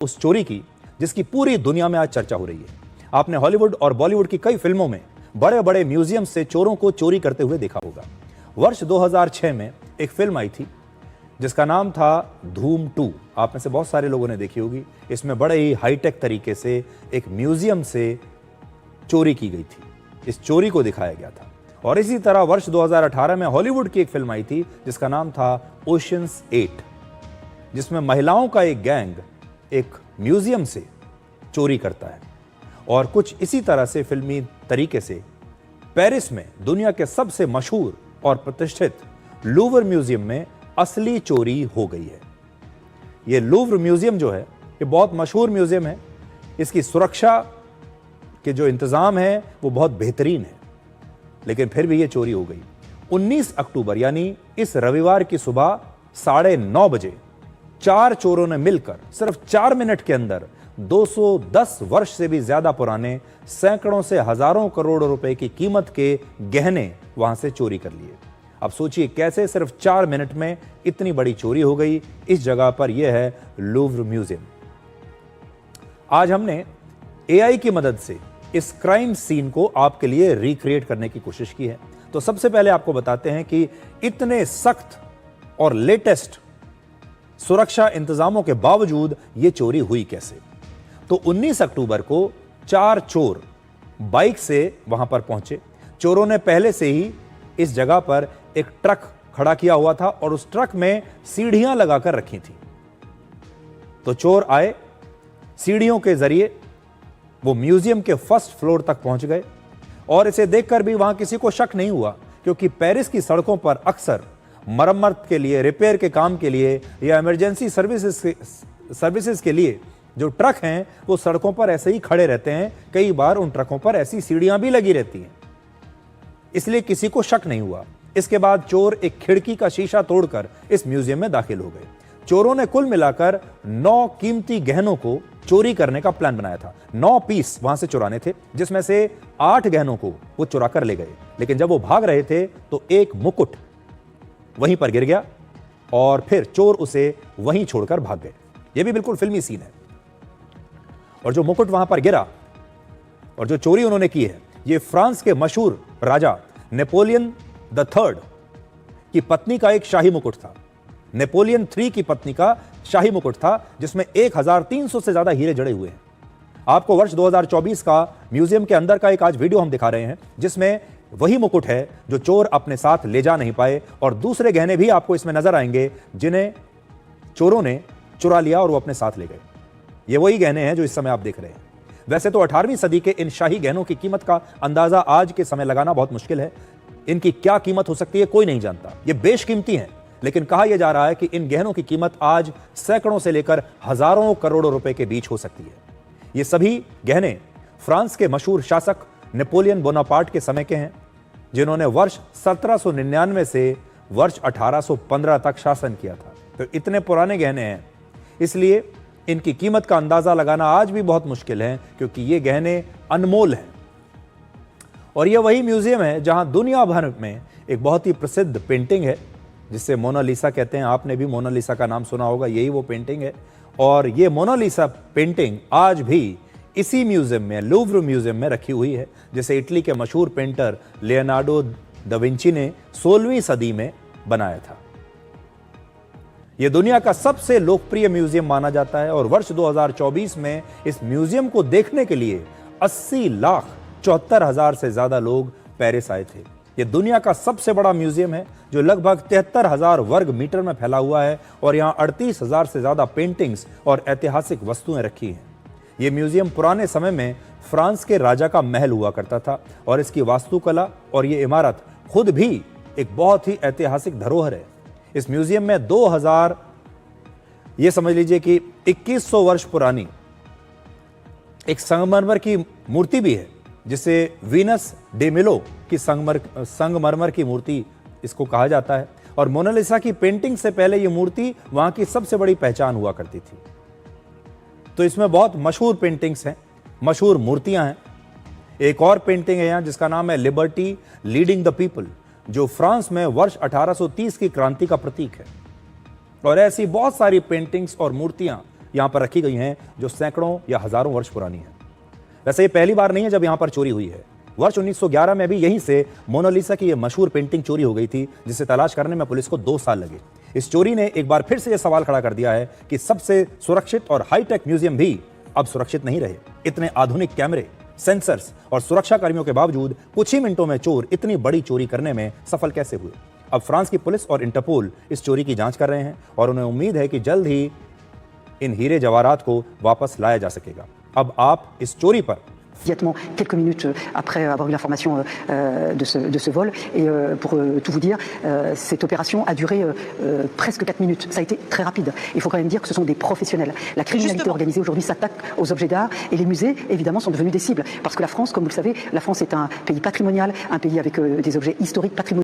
उस चोरी की जिसकी पूरी दुनिया में आज चर्चा हो रही है। आपने हॉलीवुड और बॉलीवुड की कई फिल्मों में बड़े बड़े म्यूजियम से चोरों को चोरी करते हुए देखा होगा। वर्ष 2006 में एक फिल्म आई थी जिसका नाम था धूम 2। आप में से बहुत सारे लोगों ने देखी होगी। इसमें बड़े ही हाईटेक तरीके से एक म्यूजियम से चोरी की गई थी, इस चोरी को दिखाया गया था। और इसी तरह वर्ष 2018 में हॉलीवुड की एक फिल्म आई थी जिसका नाम था ओशंस 8, जिसमें महिलाओं का एक गैंग एक म्यूजियम से चोरी करता है। और कुछ इसी तरह से फिल्मी तरीके से पेरिस में दुनिया के सबसे मशहूर और प्रतिष्ठित लूवर म्यूजियम में असली चोरी हो गई है। यह लूवर म्यूजियम जो है ये बहुत मशहूर म्यूजियम है। इसकी सुरक्षा के जो इंतजाम है वो बहुत बेहतरीन है, लेकिन फिर भी ये चोरी हो गई। 19 अक्टूबर यानी इस रविवार की सुबह 9:30 बजे 4 चोरों ने मिलकर सिर्फ 4 मिनट के अंदर 210 वर्ष से भी ज्यादा पुराने सैकड़ों से हजारों करोड़ रुपए की कीमत के गहने वहां से चोरी कर लिए। अब सोचिए कैसे सिर्फ 4 मिनट में इतनी बड़ी चोरी हो गई। इस जगह पर यह है लूवर म्यूजियम। आज हमने एआई की मदद से इस क्राइम सीन को आपके लिए रिक्रिएट करने की कोशिश की है। तो सबसे पहले आपको बताते हैं कि इतने सख्त और लेटेस्ट सुरक्षा इंतजामों के बावजूद यह चोरी हुई कैसे। तो 19 अक्टूबर को 4 चोर बाइक से वहां पर पहुंचे। चोरों ने पहले से ही इस जगह पर एक ट्रक खड़ा किया हुआ था और उस ट्रक में सीढ़ियां लगाकर रखी थी। तो चोर आए, सीढ़ियों के जरिए वो म्यूजियम के फर्स्ट फ्लोर तक पहुंच गए। और इसे देखकर भी वहां किसी को शक नहीं हुआ, क्योंकि पेरिस की सड़कों पर अक्सर मरम्मत के लिए, रिपेयर के काम के लिए या इमरजेंसी सर्विसेज के लिए जो ट्रक हैं वो सड़कों पर ऐसे ही खड़े रहते हैं। कई बार उन ट्रकों पर ऐसी सीढ़ियां भी लगी रहती हैं, इसलिए किसी को शक नहीं हुआ। इसके बाद चोर एक खिड़की का शीशा तोड़कर इस म्यूजियम में दाखिल हो गए। चोरों ने कुल मिलाकर 9 कीमती गहनों को चोरी करने का प्लान बनाया था। 9 पीस वहां से चुराने थे, जिसमें से 8 गहनों को वो चुरा कर ले गए। लेकिन जब वो भाग रहे थे तो एक मुकुट वहीं पर गिर गया और फिर चोर उसे वहीं छोड़कर भाग गए। यह भी बिल्कुल फिल्मी सीन है। और जो मुकुट वहां पर गिरा और जो चोरी उन्होंने की है, यह फ्रांस के मशहूर राजा नेपोलियन द थर्ड की पत्नी का एक शाही मुकुट था। नेपोलियन 3 की पत्नी का शाही मुकुट था, जिसमें 1300 से ज्यादा हीरे जड़े हुए हैं। आपको वर्ष 2024 का म्यूजियम के अंदर का एक आज वीडियो हम दिखा रहे हैं, जिसमें वही मुकुट है जो चोर अपने साथ ले जा नहीं पाए। और दूसरे गहने भी आपको इसमें नजर आएंगे जिन्हें चोरों ने चुरा लिया और वो अपने साथ ले गए। ये वही गहने हैं जो इस समय आप देख रहे हैं। वैसे तो 18वीं सदी के इन शाही गहनों की कीमत का अंदाजा आज के समय लगाना बहुत मुश्किल है। इनकी क्या कीमत हो सकती है कोई नहीं जानता। ये बेशकीमती हैं, लेकिन कहा यह जा रहा है कि इन गहनों की कीमत आज सैकड़ों से लेकर हजारों करोड़ों रुपए के बीच हो सकती है। ये सभी गहने फ्रांस के मशहूर शासक नेपोलियन बोनापार्ट के समय के हैं, जिन्होंने वर्ष 1799 से वर्ष 1815 तक शासन किया था। तो इतने पुराने गहने हैं, इसलिए इनकी कीमत का अंदाजा लगाना आज भी बहुत मुश्किल है, क्योंकि ये गहने अनमोल हैं। और यह वही म्यूजियम है जहां दुनिया भर में एक बहुत ही प्रसिद्ध पेंटिंग है जिसे मोनालिसा कहते हैं। आपने भी मोनालिसा का नाम सुना होगा, यही वो पेंटिंग है। और ये मोनालिसा पेंटिंग आज भी इसी म्यूजियम में, लूवर म्यूजियम में रखी हुई है, जिसे इटली के मशहूर पेंटर लियोनार्डो दा विंची ने 16वीं सदी में बनाया था। यह दुनिया का सबसे लोकप्रिय म्यूजियम माना जाता है। और वर्ष 2024 में इस म्यूजियम को देखने के लिए 80,74,000 से ज्यादा लोग पेरिस आए थे। यह दुनिया का सबसे बड़ा म्यूजियम है, जो लगभग 73,000 वर्ग मीटर में फैला हुआ है। और यहां 38,000 से ज्यादा पेंटिंग्स और ऐतिहासिक वस्तुएं रखी हैं। यह म्यूजियम पुराने समय में फ्रांस के राजा का महल हुआ करता था, और इसकी वास्तुकला और यह इमारत खुद भी एक बहुत ही ऐतिहासिक धरोहर है। इस म्यूजियम में 2000, यह समझ लीजिए कि 2100 वर्ष पुरानी एक संगमरमर की मूर्ति भी है, जिसे वीनस डे मिलो की संगमरमर की मूर्ति इसको कहा जाता है। और मोनालिसा की पेंटिंग से पहले यह मूर्ति वहां की सबसे बड़ी पहचान हुआ करती थी। तो इसमें बहुत मशहूर पेंटिंग्स हैं, मशहूर मूर्तियां हैं। एक और पेंटिंग है यहां जिसका नाम है लिबर्टी लीडिंग द पीपल, जो फ्रांस में वर्ष 1830 की क्रांति का प्रतीक है। और ऐसी बहुत सारी पेंटिंग्स और मूर्तियां यहां पर रखी गई हैं जो सैकड़ों या हजारों वर्ष पुरानी हैं। वैसे ये पहली बार नहीं है जब यहां पर चोरी हुई है। वर्ष 1911 में भी यहीं से मोनालिसा की ये मशहूर पेंटिंग चोरी हो गई थी, जिसे तलाश करने में पुलिस को 2 साल लगे। इस चोरी ने एक बार फिर से यह सवाल खड़ा कर दिया है कि सबसे सुरक्षित और हाईटेक म्यूजियम भी अब सुरक्षित नहीं रहे। इतने आधुनिक कैमरे, सेंसर्स और सुरक्षा कर्मियों के बावजूद कुछ ही मिनटों में चोर इतनी बड़ी चोरी करने में सफल कैसे हुए? अब फ्रांस की पुलिस और इंटरपोल इस चोरी की जांच कर रहे हैं और उन्हें उम्मीद है कि जल्द ही इन हीरे जवाहरात को वापस लाया जा सकेगा। अब आप इस चोरी पर immédiatement, quelques minutes après avoir eu l'information de ce vol. Et pour tout vous dire, cette opération a duré presque 4 minutes. Ça a été très rapide. Il faut quand même dire que ce sont des professionnels. La criminalité organisée aujourd'hui s'attaque aux objets d'art et les musées, évidemment, sont devenus des cibles. Parce que la France, comme vous le savez, la France est un pays patrimonial, un pays avec des objets historiques patrimoniaux.